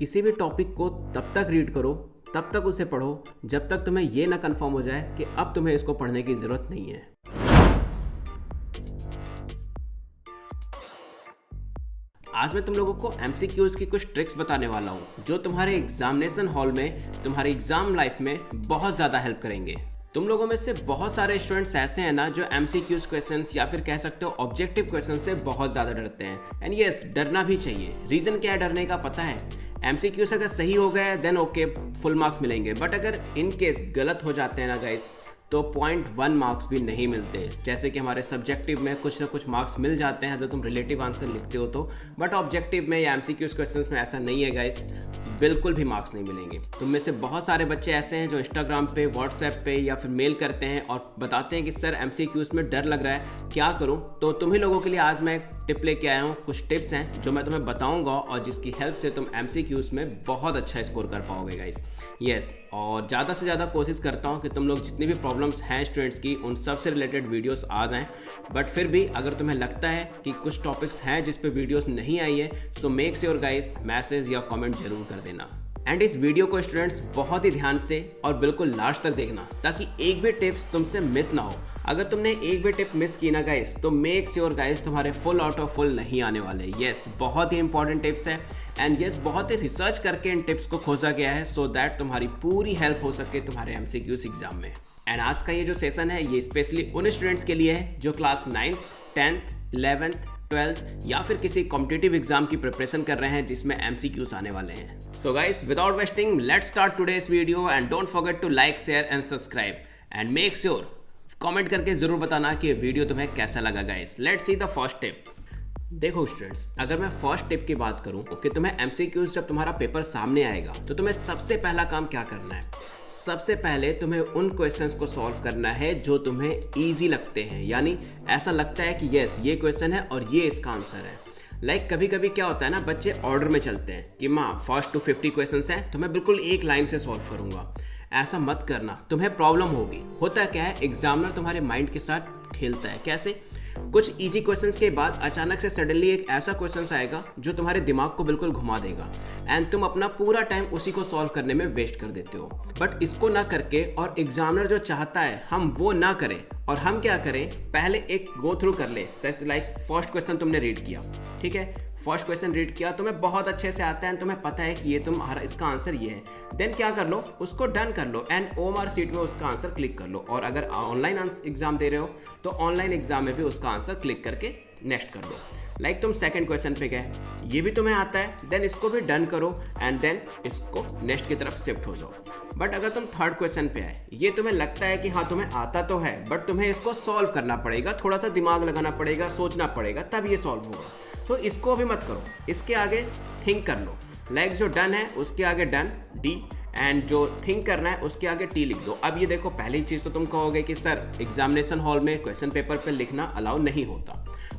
किसी भी टॉपिक को तब तक रीड करो, तब तक उसे पढ़ो जब तक तुम्हें ये ना कंफर्म हो जाए कि अब तुम्हें इसको पढ़ने की ज़रूरत नहीं है। आज मैं तुम लोगों को MCQs की कुछ ट्रिक्स बताने वाला हूँ जो तुम्हारे एग्जामिनेशन हॉल में, तुम्हारी एग्जाम लाइफ में बहुत ज़्यादा हेल्प करेंगे। तुम लोगों में से बहुत सारे स्टूडेंट्स ऐसे हैं ना जो MCQs क्वेश्चंस या फिर कह सकते हो ऑब्जेक्टिव क्वेश्चन से बहुत ज़्यादा डरते हैं। एंड यस, डरना भी चाहिए। रीज़न क्या है डरने का पता है? MCQs अगर सही हो गए देन ओके, फुल मार्क्स मिलेंगे, बट अगर इन केस गलत हो जाते हैं ना गाइस तो 0.1 मार्क्स भी नहीं मिलते। जैसे कि हमारे सब्जेक्टिव में कुछ ना कुछ मार्क्स मिल जाते हैं अगर तुम रिलेटिव आंसर लिखते हो तो, बट ऑब्जेक्टिव में या MCQs क्वेश्चंस में ऐसा नहीं है गाइस, बिल्कुल भी मार्क्स नहीं मिलेंगे। तुम में से बहुत सारे बच्चे ऐसे हैं जो इंस्टाग्राम पे, व्हाट्सएप पे या फिर मेल करते हैं और बताते हैं कि सर MCQs में डर लग रहा है, क्या करूं? तो तुम ही लोगों के लिए आज मैं टिप लेके आया हूँ। कुछ टिप्स हैं जो मैं तुम्हें बताऊंगा और जिसकी हेल्प से तुम MCQs में बहुत अच्छा स्कोर कर पाओगे गाइस। यस, और ज़्यादा से ज़्यादा कोशिश करता हूँ कि तुम लोग जितनी भी प्रॉब्लम्स हैं स्टूडेंट्स की उन सब से रिलेटेड वीडियोस आ जाएं, बट फिर भी अगर तुम्हें लगता है कि कुछ टॉपिक्स हैं जिस पे वीडियोस नहीं आई है सो मेक श्योर गाइस मैसेज या कमेंट जरूर कर देना। एंड इस वीडियो को स्टूडेंट्स बहुत ही ध्यान से और बिल्कुल लास्ट तक देखना ताकि एक भी टिप्स तुमसे मिस ना हो। अगर तुमने एक भी टिप मिस की ना गाइस तो मेक श्योर गाइस तुम्हारे फुल आउट ऑफ फुल नहीं आने वाले। यस, बहुत ही इंपॉर्टेंट टिप्स है एंड यस, बहुत ही रिसर्च करके इन टिप्स को खोजा गया है सो दैट तुम्हारी पूरी हेल्प हो सके तुम्हारे MCQs एग्जाम में। एंड आज का ये जो सेशन है ये स्पेशली उन स्टूडेंट्स के लिए है जो class 9th, 10th, 11th, 12th या फिर किसी कॉम्पिटिटिव एग्जाम की प्रिपरेशन कर रहे हैं जिसमें MCQs आने वाले हैं। So guys, without wasting let's start today's video and don't forget to like, share and subscribe and make sure comment करके जरूर बताना कि ये वीडियो तुम्हें कैसा लगा guys. Let's see the first tip. देखो स्टूडेंट्स, अगर मैं फर्स्ट टिप की बात करूं कि तुम्हें MCQs जब तुम्हारा पेपर सामने आएगा तो तुम्हें सबसे पहला काम क्या करना है? सबसे पहले तुम्हें उन क्वेश्चंस को सॉल्व करना है जो तुम्हें इजी लगते हैं, यानी ऐसा लगता है कि यस ये क्वेश्चन है और ये इसका आंसर है। लाइक कभी कभी क्या होता है ना, बच्चे ऑर्डर में चलते हैं कि माँ फर्स्ट टू 50 क्वेश्चंस हैं तो मैं बिल्कुल एक लाइन से सॉल्व करूंगा। ऐसा मत करना, तुम्हें प्रॉब्लम होगी। होता क्या है, एग्जामिनर तुम्हारे माइंड के साथ खेलता है। कैसे? कुछ इजी क्वेश्चंस के बाद अचानक से सडनली एक ऐसा क्वेश्चंस आएगा जो तुम्हारे दिमाग को बिल्कुल घुमा देगा एंड तुम अपना पूरा टाइम उसी को सॉल्व करने में वेस्ट कर देते हो। बट इसको ना करके और एग्जामिनर जो चाहता है हम वो ना करें और हम क्या करें, पहले एक गो थ्रू कर ले। जैसे लाइक फर्स्ट क्वेश्चन तुमने रीड किया, ठीक है, फर्स्ट क्वेश्चन रीड किया, तुम्हें बहुत अच्छे से आता है, तुम्हें पता है कि ये तुम्हारा इसका आंसर ये है। देन क्या कर लो, उसको डन कर लो एंड OMR सीट में उसका आंसर क्लिक कर लो। और अगर ऑनलाइन एग्जाम दे रहे हो तो ऑनलाइन एग्जाम में भी उसका आंसर क्लिक करके नेक्स्ट कर दो। लाइक तुम सेकंड क्वेश्चन पे गए, ये भी तुम्हें आता है, देन इसको भी डन करो एंड देन इसको नेक्स्ट की तरफ शिफ्ट हो जाओ। बट अगर तुम थर्ड क्वेश्चन पे आए, ये तुम्हें लगता है कि हाँ तुम्हें आता तो है बट तुम्हें इसको सॉल्व करना पड़ेगा, थोड़ा सा दिमाग लगाना पड़ेगा, सोचना पड़ेगा, तब ये सॉल्व होगा। तो इसको भी मत करो, इसके आगे थिंक कर लो। लाइक जो डन है उसके आगे डन D एंड जो थिंक करना है उसके आगे T लिख दो। अब ये देखो, पहली चीज़ तो तुम कहोगे कि सर एग्जामिनेशन हॉल में क्वेश्चन पेपर पे लिखना अलाउ नहीं होता,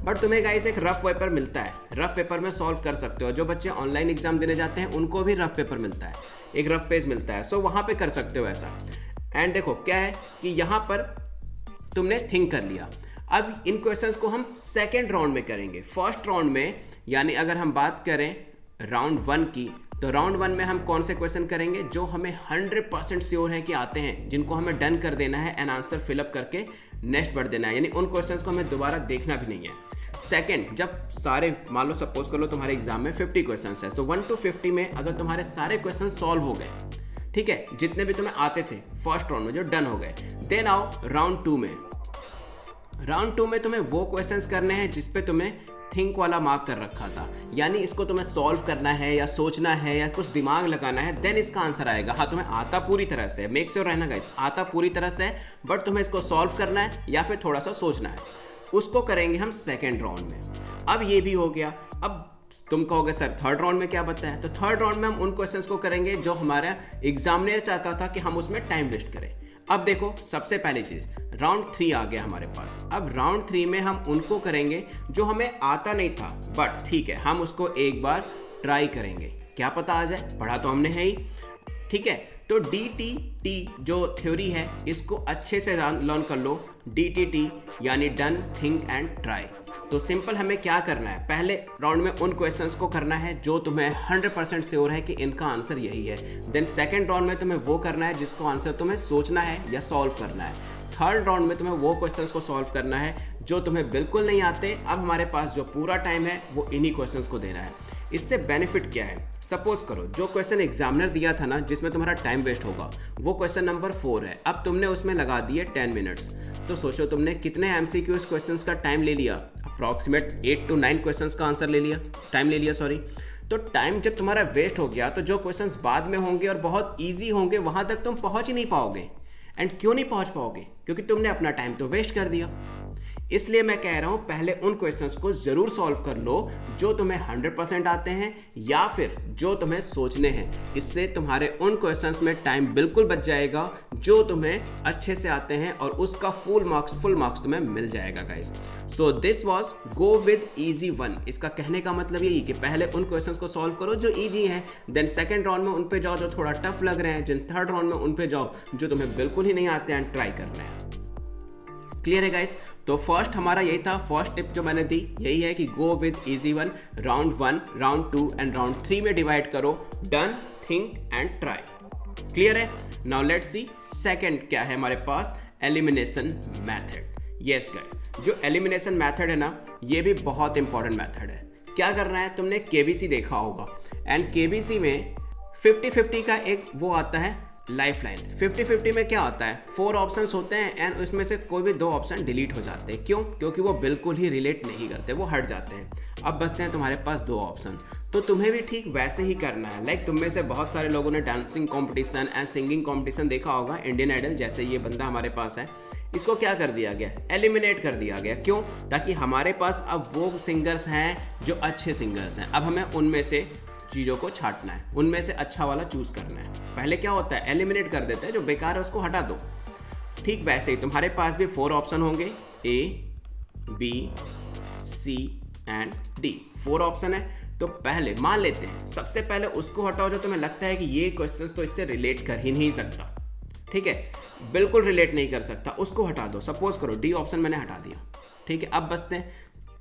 बट तुम्हें गाइस एक रफ पेपर मिलता है, रफ पेपर में सॉल्व कर सकते हो। जो बच्चे ऑनलाइन एग्जाम देने जाते हैं उनको भी रफ पेपर मिलता है, एक रफ पेज मिलता है, सो वहाँ पे कर सकते हो ऐसा। एंड देखो क्या है कि यहाँ पर तुमने थिंक कर लिया। अब इन क्वेश्चंस को हम सेकेंड राउंड में करेंगे। फर्स्ट राउंड में, यानी अगर हम बात करें राउंड 1 की, तो राउंड 1 में हम कौन से क्वेश्चन करेंगे जो हमें 100% श्योर है कि आते हैं, जिनको हमें डन कर देना है एंड आंसर फिलअप करके नेक्स्ट बढ़ देना है, यानी उन क्वेश्चंस को हमें दोबारा देखना भी नहीं है। सेकंड, जब सारे, मान लो सपोज कर लो तुम्हारे एग्जाम में 50 क्वेश्चंस है, तो 1 to 50 में अगर तुम्हारे सारे क्वेश्चन सॉल्व हो गए, ठीक है, जितने भी तुम्हें आते थे फर्स्ट राउंड में जो डन हो गए, देन आओ राउंड 2 में। राउंड 2 में तुम्हें वो क्वेश्चंस करने हैं जिसपे तुम्हें थिंक वाला मार्क कर रखा था, यानी इसको तुम्हें सॉल्व करना है या सोचना है या कुछ दिमाग लगाना है, देन इसका आंसर आएगा। हाँ, तुम्हें आता पूरी तरह से, मेक श्योर रहना गाइस, आता पूरी तरह से, बट तुम्हें इसको सॉल्व करना है या फिर थोड़ा सा सोचना है, उसको करेंगे हम सेकेंड राउंड में। अब ये भी हो गया। अब तुम कहोगे सर थर्ड राउंड में क्या बताया, तो थर्ड राउंड में हम उन क्वेश्चंस को करेंगे जो हमारा एग्जामिनर चाहता था कि हम उसमें टाइम वेस्ट करें। अब देखो, सबसे पहली चीज राउंड 3 आ गया हमारे पास। अब राउंड 3 में हम उनको करेंगे जो हमें आता नहीं था, बट ठीक है हम उसको एक बार ट्राई करेंगे, क्या पता आ जाए, पढ़ा तो हमने है ही, ठीक है। तो DTT जो थ्योरी है इसको अच्छे से लर्न कर लो। DTT यानी डन, थिंक एंड ट्राई। तो सिंपल हमें क्या करना है, पहले राउंड में उन क्वेश्चंस को करना है जो तुम्हें 100% श्योर है कि इनका आंसर यही है। देन सेकंड राउंड में तुम्हें वो करना है जिसको आंसर तुम्हें सोचना है या सॉल्व करना है। थर्ड राउंड में तुम्हें वो क्वेश्चंस को सॉल्व करना है जो तुम्हें बिल्कुल नहीं आते। अब हमारे पास जो पूरा टाइम है वो इन्हीं क्वेश्चंस को देना है। इससे बेनिफिट क्या है, सपोज करो जो क्वेश्चन एग्जामिनर दिया था ना जिसमें तुम्हारा टाइम वेस्ट होगा, वो क्वेश्चन नंबर 4 है। अब तुमने उसमें लगा दिए 10 मिनट्स, तो सोचो तुमने कितने MCQs क्वेश्चंस का टाइम ले लिया, अप्रॉक्सीमेट 8 to 9 क्वेश्चंस का आंसर ले लिया, टाइम ले लिया सॉरी। तो टाइम जब तुम्हारा वेस्ट हो गया तो जो क्वेश्चंस बाद में होंगे और बहुत ईजी होंगे वहां तक तुम पहुंच ही नहीं पाओगे। एंड क्यों नहीं पहुंच पाओगे, क्योंकि तुमने अपना टाइम तो वेस्ट कर दिया। इसलिए मैं कह रहा हूं पहले उन क्वेश्चंस को जरूर सॉल्व कर लो जो तुम्हें 100% आते हैं या फिर जो तुम्हें सोचने हैं। इससे तुम्हारे उन क्वेश्चंस में टाइम बिल्कुल बच जाएगा जो तुम्हें अच्छे से आते हैं और उसका फुल मार्क्स तुम्हें मिल जाएगा guys. So this was go with easy one. इसका कहने का मतलब यही कि पहले उन क्वेश्चंस को सॉल्व करो जो इजी हैं, देन सेकंड राउंड में उन पे जाओ जो थोड़ा टफ लग रहे हैं, देन थर्ड राउंड में उन पे जाओ जो तुम्हें बिल्कुल ही नहीं आते हैं, ट्राई करना है। क्लियर है गाइस? तो फर्स्ट हमारा यही था, फर्स्ट टिप जो मैंने दी यही है कि go with easy one. Round 1, round 2 and round 3 में डिवाइड करो, done, think and try. Clear है? नाउ लेट्स सी सेकंड क्या है हमारे पास, एलिमिनेशन मेथड। यस गाइस, जो एलिमिनेशन मेथड है ना ये भी बहुत इंपॉर्टेंट मेथड है। क्या करना है, तुमने केबीसी देखा होगा एंड केबीसी में 50-50 का एक वो आता है लाइफ लाइन। 50-50 में क्या होता है, 4 ऑप्शंस होते हैं एंड उसमें से कोई भी 2 ऑप्शन डिलीट हो जाते हैं। क्यों? क्योंकि वो बिल्कुल ही रिलेट नहीं करते, वो हट जाते हैं। अब बचते हैं तुम्हारे पास 2 ऑप्शन। तो तुम्हें भी ठीक वैसे ही करना है। लाइक तुम में से बहुत सारे लोगों ने dancing competition and singing competition देखा होगा, इंडियन आइडल, जैसे ये बंदा हमारे पास है, इसको क्या कर दिया गया, एलिमिनेट कर दिया गया। क्यों? ताकि हमारे पास अब वो सिंगर्स हैं जो अच्छे सिंगर्स हैं। अब हमें उनमें से चीज़ों को छांटना है, उनमें से अच्छा वाला चूज करना है। पहले क्या होता है, एलिमिनेट कर देते हैं, जो बेकार है उसको हटा दो। ठीक वैसे ही तुम्हारे पास भी 4 ऑप्शन होंगे, A, B, C and D। 4 option है। तो पहले मान लेते हैं सबसे पहले उसको हटाओ जो तुम्हें लगता है कि ये क्वेश्चंस तो इससे रिलेट कर ही नहीं सकता। ठीक है, बिल्कुल रिलेट नहीं कर सकता, उसको हटा दो। सपोज करो D ऑप्शन मैंने हटा दिया। ठीक है, अब बचते हैं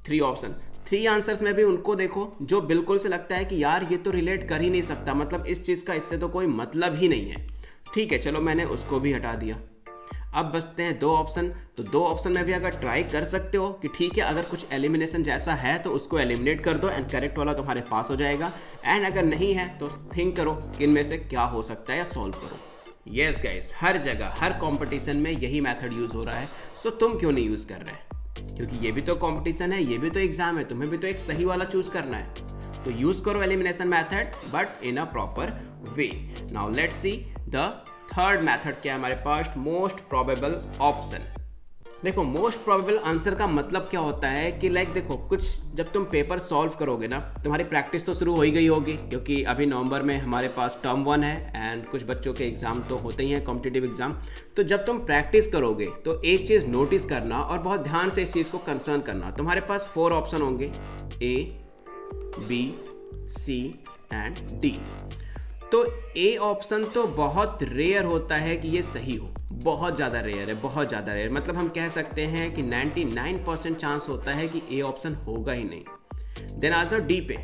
3 ऑप्शन। 3 आंसर्स में भी उनको देखो जो बिल्कुल से लगता है कि यार ये तो रिलेट कर ही नहीं सकता, मतलब इस चीज़ का इससे तो कोई मतलब ही नहीं है। ठीक है, चलो मैंने उसको भी हटा दिया। अब बचते हैं 2 ऑप्शन। तो 2 ऑप्शन में भी अगर ट्राई कर सकते हो कि ठीक है अगर कुछ एलिमिनेशन जैसा है तो उसको एलिमिनेट कर दो एंड करेक्ट वाला तुम्हारे पास हो जाएगा। एंड अगर नहीं है तो थिंक करो कि इनमें से क्या हो सकता है या सॉल्व करो। यस गाइस, हर जगह हर कंपटीशन में यही मेथड यूज़ हो रहा है। सो तुम क्यों नहीं यूज़ कर रहे? क्योंकि ये भी तो कंपटीशन है, ये भी तो एग्जाम है, तुम्हें भी तो एक सही वाला चूज करना है। तो यूज करो elimination method but in a proper way. Now let's see the third method क्या है हमारे पास, मोस्ट प्रोबेबल ऑप्शन। देखो मोस्ट प्रोबेबल आंसर का मतलब क्या होता है कि लाइक देखो कुछ जब तुम पेपर सॉल्व करोगे ना, तुम्हारी प्रैक्टिस तो शुरू हो ही गई होगी, क्योंकि अभी नवंबर में हमारे पास टर्म 1 है एंड कुछ बच्चों के एग्जाम तो होते ही हैं, कॉम्पिटिटिव एग्जाम। तो जब तुम प्रैक्टिस करोगे तो एक चीज़ नोटिस करना और बहुत ध्यान से इस चीज़ को कंसर्न करना। तुम्हारे पास 4 ऑप्शन होंगे, A, B, C and D। तो A ऑप्शन तो बहुत रेयर होता है कि ये सही हो, बहुत ज़्यादा रेयर है, बहुत ज़्यादा रेयर। मतलब हम कह सकते हैं कि 99% चांस होता है कि A ऑप्शन होगा ही नहीं। देन आ जाओ D पे।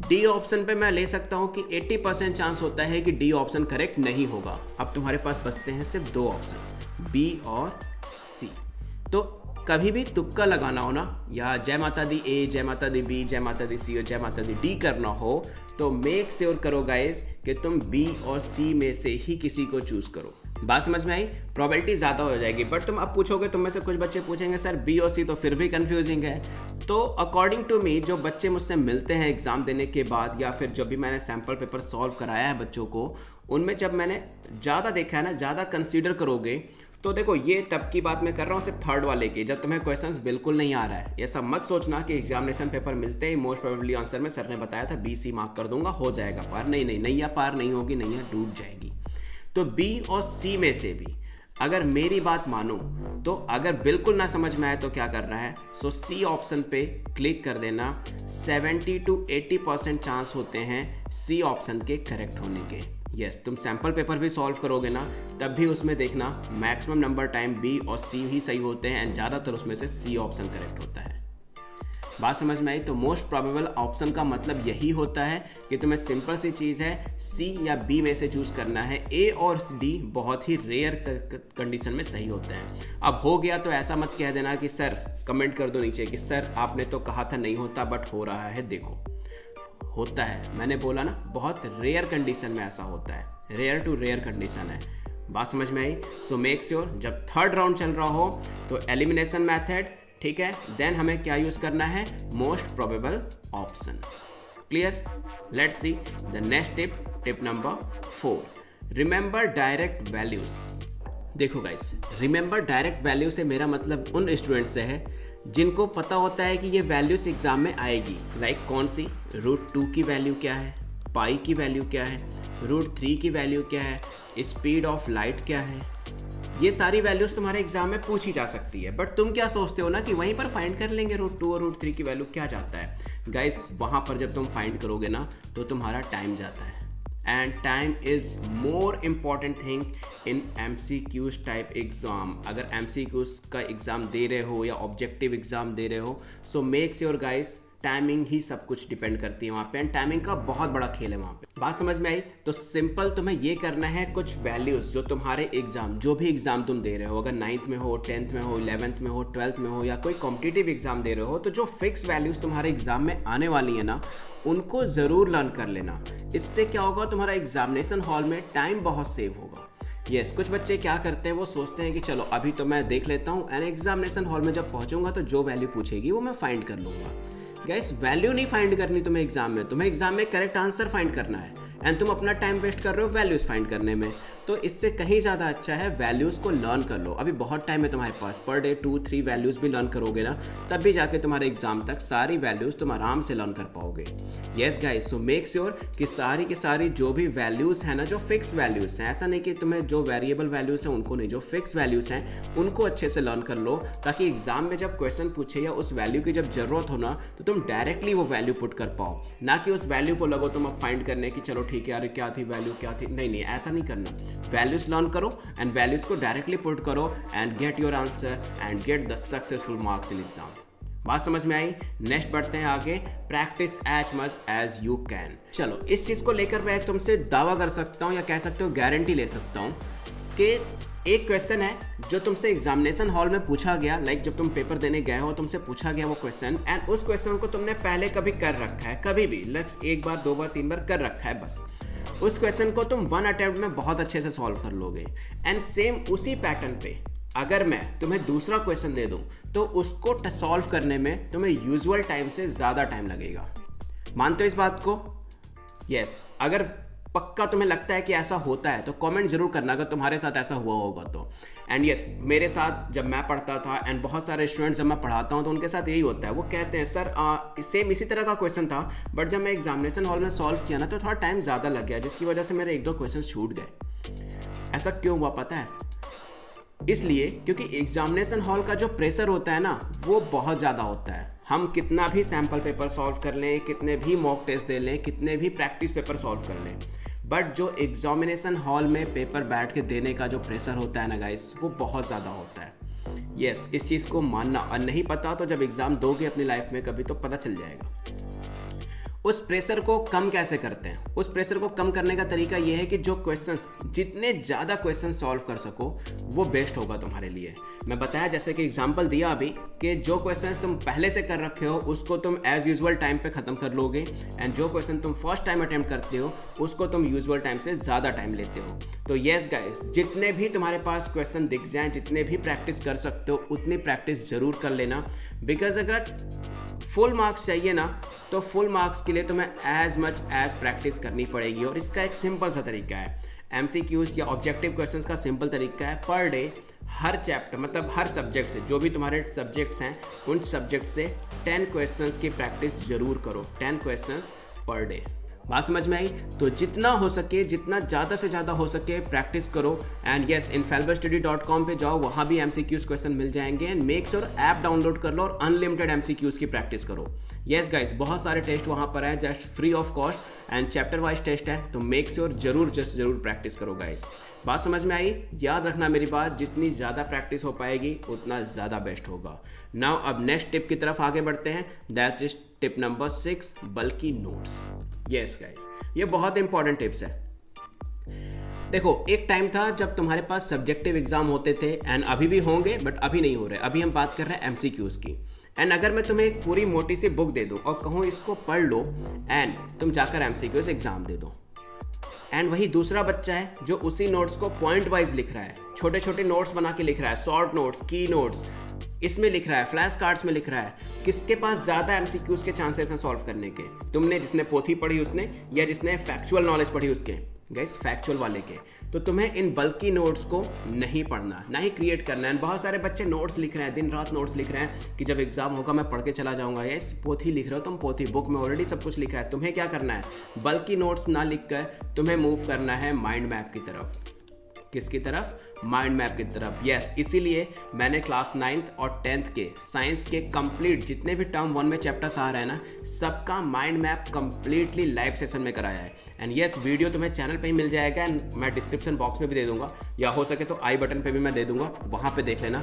D ऑप्शन पे मैं ले सकता हूँ कि 80% चांस होता है कि D ऑप्शन करेक्ट नहीं होगा। अब तुम्हारे पास बचते हैं सिर्फ 2 ऑप्शन, B और C। तो कभी भी तुक्का लगाना हो ना, या जय माता दी A, जय माता दी B, जय माता दी C और जय माता दी D करना हो, तो मेक श्योर करो गाइस कि तुम B और C में से ही किसी को चूज करो। बात समझ में आई? प्रोबेबिलिटी ज़्यादा हो जाएगी। बट तुम अब पूछोगे, तुम में से कुछ बच्चे पूछेंगे सर B और C तो फिर भी कंफ्यूजिंग है। तो अकॉर्डिंग टू मी जो बच्चे मुझसे मिलते हैं एग्ज़ाम देने के बाद या फिर जब भी मैंने सैम्पल पेपर सॉल्व कराया है बच्चों को, उनमें जब मैंने ज़्यादा देखा है ना, ज़्यादा कंसीडर करोगे तो देखो ये तब की बात मैं कर रहा हूँ सिर्फ थर्ड वाले की, जब तुम्हें क्वेश्चंस बिल्कुल नहीं आ रहा है। ये सब मत सोचना कि एग्जामिनेशन पेपर मिलते ही मोस्ट प्रोबेबली आंसर में सर ने बताया था BC मार्क कर दूंगा, हो जाएगा पार। नहीं नहीं, नैया पार नहीं होगी, नैया डूब जाएगी। तो B और C में से भी अगर मेरी बात मानो तो अगर बिल्कुल ना समझ में आए तो क्या करना है, सो C ऑप्शन पे क्लिक कर देना। 70 to 80% चांस होते हैं C ऑप्शन के करेक्ट होने के। यस, तुम सैम्पल पेपर भी सॉल्व करोगे ना, तब भी उसमें देखना मैक्सिमम नंबर टाइम B और C ही सही होते हैं एंड ज़्यादातर उसमें से C ऑप्शन करेक्ट होता है। बात समझ में आई? तो मोस्ट प्रोबेबल ऑप्शन का मतलब यही होता है कि तुम्हें सिंपल सी चीज़ है, सी या बी में से चूज़ करना है। ए और डी बहुत ही रेयर कंडीशन में सही होते हैं। अब हो गया तो ऐसा मत कह देना कि सर, कमेंट कर दो नीचे कि सर आपने तो कहा था नहीं होता बट हो रहा है। देखो, होता है, मैंने बोला ना, बहुत रेयर कंडीशन में ऐसा होता है, रेयर टू रेयर कंडीशन है। बात समझ में आई? सो मेक श्योर जब थर्ड राउंड चल रहा हो तो एलिमिनेशन मेथड, ठीक है, देन हमें क्या यूज करना है? Most probable option. Clear? Let's see the next tip number 4, remember direct values. देखो गाइस, रिमेंबर डायरेक्ट वैल्यू से मेरा मतलब उन स्टूडेंट से है जिनको पता होता है कि ये वैल्यूज एग्जाम में आएगी। लाइक कौन सी? √2 की वैल्यू क्या है, पाई की वैल्यू क्या है, √3 की वैल्यू क्या है, स्पीड ऑफ लाइट क्या है। ये सारी वैल्यूज तुम्हारे एग्जाम में पूछी जा सकती है, बट तुम क्या सोचते हो ना कि वहीं पर फाइंड कर लेंगे √2 और √3 की वैल्यू क्या जाता है। गाइस, वहाँ पर जब तुम फाइंड करोगे ना तो तुम्हारा टाइम जाता है, and time is more important thing in MCQs type exam. अगर MCQs का एग्ज़ाम दे रहे हो या ऑब्जेक्टिव एग्ज़ाम दे रहे हो, so make sure guys, timing ही सब कुछ डिपेंड करती है वहाँ पे, एंड टाइमिंग का बहुत बड़ा खेल है वहाँ पे। बात समझ में आई? तो सिंपल तुम्हें ये करना है, कुछ वैल्यूज जो तुम्हारे एग्जाम, जो भी एग्जाम तुम दे रहे हो, अगर 9th में हो, 10th में हो, 11th में हो, 12th में हो, या कोई कॉम्पिटिटिव एग्जाम दे रहे हो, तो जो फिक्स वैल्यूज तुम्हारे एग्जाम में आने वाली है ना, उनको ज़रूर लर्न कर लेना। इससे क्या होगा? तुम्हारा एग्जामिनेशन हॉल में टाइम बहुत सेव होगा। यस, कुछ बच्चे क्या करते हैं, वो सोचते हैं कि चलो अभी तो मैं देख लेता हूँ, एंड एग्जामिनेशन हॉल में जब पहुँचूंगा तो जो वैल्यू पूछेगी वो मैं फाइंड कर लूँगा। गैस, वैल्यू नहीं फाइंड करनी तुम्हें एग्जाम में, तुम्हें एग्जाम में करेक्ट आंसर फाइंड करना है, एंड तुम अपना टाइम वेस्ट कर रहे हो वैल्यूज फाइंड करने में। तो इससे कहीं ज़्यादा अच्छा है वैल्यूज़ को लर्न कर लो। अभी बहुत टाइम है तुम्हारे पास, पर डे 2-3 वैल्यूज़ भी लर्न करोगे ना, तब भी जाके तुम्हारे एग्जाम तक सारी वैल्यूज़ तुम आराम से लर्न कर पाओगे। Yes guys, so make sure कि सारी की सारी जो भी वैल्यूज़ हैं ना, जो फिक्स वैल्यूज़ हैं, ऐसा नहीं कि तुम्हें जो वेरिएबल वैल्यूज़ हैं उनको नहीं, जो फिक्स वैल्यूज़ हैं उनको अच्छे से लर्न कर लो, ताकि एग्जाम में जब क्वेश्चन पूछे या उस वैल्यू की जब ज़रूरत हो ना, तो तुम डायरेक्टली वो वैल्यू पुट कर पाओ, ना कि उस वैल्यू को लगो तुम अब फाइंड करने की चलो ठीक है यार क्या थी वैल्यू, क्या थी। नहीं, ऐसा नहीं करना। वैल्यूज़ लर्न करो एंड वैल्यूज को डायरेक्टली पुट करो and get your answer and get the successful marks in exam. बात समझ में आई? नेक्स्ट बढ़ते हैं आगे, practice as much as you can. चलो, इस चीज को लेकर मैं तुमसे दावा कर सकता हूँ या कह सकते हो गारंटी ले सकता हूँ कि एक क्वेश्चन है जो तुमसे एग्जामिनेशन हॉल में पूछा गया, लाइक जब तुम पेपर देने गए हो तुमसे पूछा गया वो क्वेश्चन, एंड उस क्वेश्चन को तुमने पहले कभी कर रखा है, कभी भी, एक बार 2 बार 3 बार कर रखा है बस। उस क्वेश्चन को तुम 1 अटेम्प्ट में बहुत अच्छे से सॉल्व कर लोगे, एंड सेम उसी पैटर्न पे अगर मैं तुम्हें दूसरा क्वेश्चन दे दूं तो उसको सॉल्व करने में तुम्हें यूजुअल टाइम से ज़्यादा टाइम लगेगा। मानते हो इस बात को? यस, अगर पक्का तुम्हें लगता है कि ऐसा होता है तो कमेंट जरूर करना अगर तुम्हारे साथ ऐसा हुआ होगा तो। एंड यस, मेरे साथ जब मैं पढ़ता था एंड बहुत सारे स्टूडेंट्स जब मैं पढ़ाता हूँ तो उनके साथ यही होता है। वो कहते हैं सर सेम इसी तरह का क्वेश्चन था, बट जब मैं एग्जामिनेशन हॉल में सॉल्व किया ना तो थोड़ा टाइम ज़्यादा लग गया, जिसकी वजह से मेरे 1-2 क्वेश्चन छूट गए। ऐसा क्यों हुआ पता है? इसलिए क्योंकि एग्जामिनेशन हॉल का जो प्रेशर होता है ना वो बहुत ज़्यादा होता है। हम कितना भी सैम्पल पेपर सॉल्व कर लें, कितने भी मॉक टेस्ट दे लें, कितने भी प्रैक्टिस पेपर सॉल्व कर लें, बट जो एग्जामिनेशन हॉल में पेपर बैठ के देने का जो प्रेशर होता है ना गाइस, वो बहुत ज़्यादा होता है। यस, इस चीज़ को मानना, और नहीं पता तो जब एग्ज़ाम दोगे अपनी लाइफ में कभी तो पता चल जाएगा। उस प्रेशर को कम कैसे करते हैं? उस प्रेशर को कम करने का तरीका ये है कि जो क्वेश्चंस, जितने ज़्यादा क्वेश्चन सॉल्व कर सको वो बेस्ट होगा तुम्हारे लिए। मैं बताया जैसे कि एग्जांपल दिया अभी कि जो क्वेश्चंस तुम पहले से कर रखे हो उसको तुम एज यूजुअल टाइम पे ख़त्म कर लोगे, एंड जो क्वेश्चन तुम फर्स्ट टाइम अटेम्प्ट करते हो उसको तुम यूजुअल टाइम से ज़्यादा टाइम लेते हो। तो येस गाइस, जितने भी तुम्हारे पास क्वेश्चन दिख जाएँ, जितने भी प्रैक्टिस कर सकते हो उतनी प्रैक्टिस ज़रूर कर लेना, बिकॉज अगर फुल मार्क्स चाहिए ना तो फुल मार्क्स के लिए तुम्हें एज मच एज प्रैक्टिस करनी पड़ेगी। और इसका एक सिंपल सा तरीका है, MCQs या ऑब्जेक्टिव क्वेश्चंस का सिंपल तरीका है, पर डे हर चैप्टर, मतलब हर सब्जेक्ट से, जो भी तुम्हारे सब्जेक्ट्स हैं उन सब्जेक्ट से 10 क्वेश्चंस की प्रैक्टिस जरूर करो, 10 क्वेश्चंस पर डे। बात समझ में आई? तो जितना हो सके, जितना ज़्यादा से ज़्यादा हो सके प्रैक्टिस करो। एंड येस, infallible.study.com पे जाओ, वहाँ भी MCQs क्वेश्चन मिल जाएंगे। And make sure app download कर लो और अनलिमिटेड MCQs की प्रैक्टिस करो। येस गाइस, बहुत सारे टेस्ट वहाँ पर हैं just free of cost and chapter wise test है, तो मेक श्योर जरूर प्रैक्टिस करो गाइस। बात समझ में आई? याद रखना मेरी बात, जितनी ज़्यादा प्रैक्टिस हो पाएगी उतना ज़्यादा बेस्ट होगा। नाउ अब नेक्स्ट टिप की तरफ आगे बढ़ते हैं, दैट इज टिप नंबर 6, बल्कि नोट्स। यस गाइस, ये बहुत इंपॉर्टेंट टिप्स है। देखो, एक टाइम था जब तुम्हारे पास सब्जेक्टिव एग्जाम होते थे, एंड अभी भी होंगे बट अभी नहीं हो रहे। अभी हम बात कर रहे हैं MCQs की। एंड अगर मैं तुम्हें एक पूरी मोटी सी बुक दे दूं और कहूं इसको पढ़ लो एंड तुम जाकर MCQs एग्जाम दे दो, एंड वही दूसरा बच्चा है जो उसी नोट्स को पॉइंट वाइज लिख रहा है, छोटे छोटे नोट्स बना के लिख रहा है, शॉर्ट नोट्स, की नोट्स इसमें लिख रहा है, फ्लैश कार्ड्स में लिख रहा है, किसके पास ज़्यादा MCQs के चांसेस हैं सॉल्व करने के? तुमने, जिसने पोथी पढ़ी उसने, या जिसने फैक्चुअल नॉलेज पढ़ी उसके? गाइस, फैक्चुअल वाले के। तो तुम्हें इन बल्कि नोट्स को नहीं पढ़ना, ना ही क्रिएट करना है। बहुत सारे बच्चे नोट्स लिख रहे हैं, दिन रात नोट्स लिख रहे हैं कि जब एग्जाम होगा मैं पढ़ के चला जाऊंगा। यस, पोथी लिख रहे हो तुम, पोथी बुक में ऑलरेडी सब कुछ लिखा है। तुम्हें क्या करना है? बल्कि नोट्स ना लिख कर तुम्हें मूव करना है माइंड मैप की तरफ। किसकी तरफ? माइंड मैप की तरफ। यस, इसीलिए मैंने क्लास 9th और 10th के साइंस के कंप्लीट जितने भी टर्म 1 में चैप्टर्स आ रहे हैं ना, सबका mind map completely live session में कराया है। एंड यस, वीडियो तुम्हें चैनल पे ही मिल जाएगा, एंड मैं डिस्क्रिप्शन बॉक्स में भी दे दूंगा, या हो सके तो आई बटन पे भी मैं दे दूंगा, वहाँ पे देख लेना।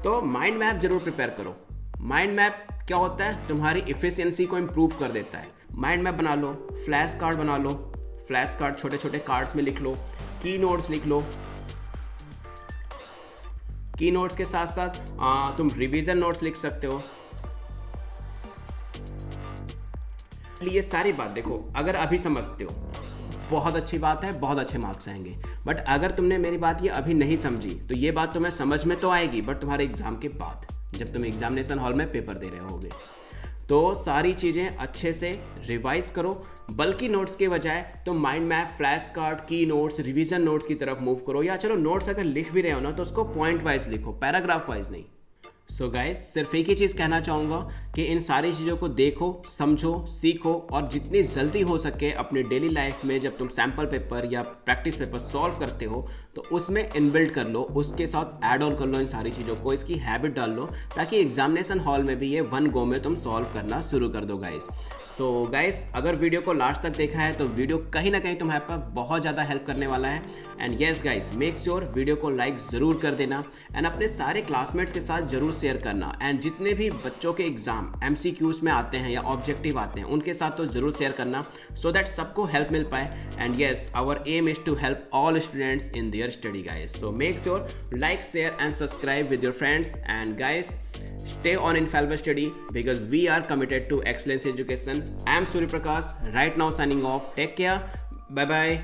तो माइंड मैप जरूर प्रिपेयर करो। माइंड मैप क्या होता है? तुम्हारी इफिशियंसी को इम्प्रूव कर देता है। माइंड मैप बना लो, फ्लैश कार्ड बना लो, फ्लैश कार्ड छोटे छोटे कार्ड्स में लिख लो, की नोट्स लिख लो। की नोट्स के साथ साथ तुम रिवीजन नोट्स लिख सकते हो। ये सारी बात देखो, अगर अभी समझते हो बहुत अच्छी बात है, बहुत अच्छे मार्क्स आएंगे। बट अगर तुमने मेरी बात ये अभी नहीं समझी तो ये बात तुम्हें समझ में तो आएगी, बट तुम्हारे एग्जाम के बाद, जब तुम एग्जामिनेशन हॉल में पेपर दे रहे होगे, तो सारी चीज़ें अच्छे से रिवाइज करो। बल्कि नोट्स के बजाय तो माइंड मैप, फ्लैश कार्ड, की नोट्स, रिवीजन नोट्स की तरफ मूव करो। या चलो नोट्स अगर लिख भी रहे हो ना तो उसको पॉइंट वाइज लिखो, पैराग्राफ वाइज नहीं। सो गाइस, सिर्फ एक ही चीज़ कहना चाहूँगा कि इन सारी चीज़ों को देखो, समझो, सीखो, और जितनी जल्दी हो सके अपनी डेली लाइफ में जब तुम सैम्पल पेपर या प्रैक्टिस पेपर सॉल्व करते हो तो उसमें इनबिल्ड कर लो, उसके साथ ऐड ऑन कर लो इन सारी चीज़ों को, इसकी हैबिट डाल लो, ताकि एग्जामिनेशन हॉल में भी ये 1 गो में तुम सॉल्व करना शुरू कर दो गाइस। सो गाइस, अगर वीडियो को लास्ट तक देखा है तो वीडियो कहीं ना कहीं तुम्हारे पास बहुत ज़्यादा हेल्प करने वाला है। And yes guys, make sure video को लाइक ज़रूर कर देना, एंड अपने सारे क्लासमेट्स के साथ ज़रूर शेयर करना। एंड जितने भी बच्चों के एग्जाम MCQs में आते हैं या ऑब्जेक्टिव आते हैं उनके साथ तो ज़रूर शेयर करना, सो दैट सबको हेल्प मिल पाए। And yes, our aim is to help all students in their study guys. So make sure like, share and subscribe with your friends, and guys, stay on Infallible Study because we are committed to excellence education. I am Surya Prakash, right now signing off. Take care, bye bye.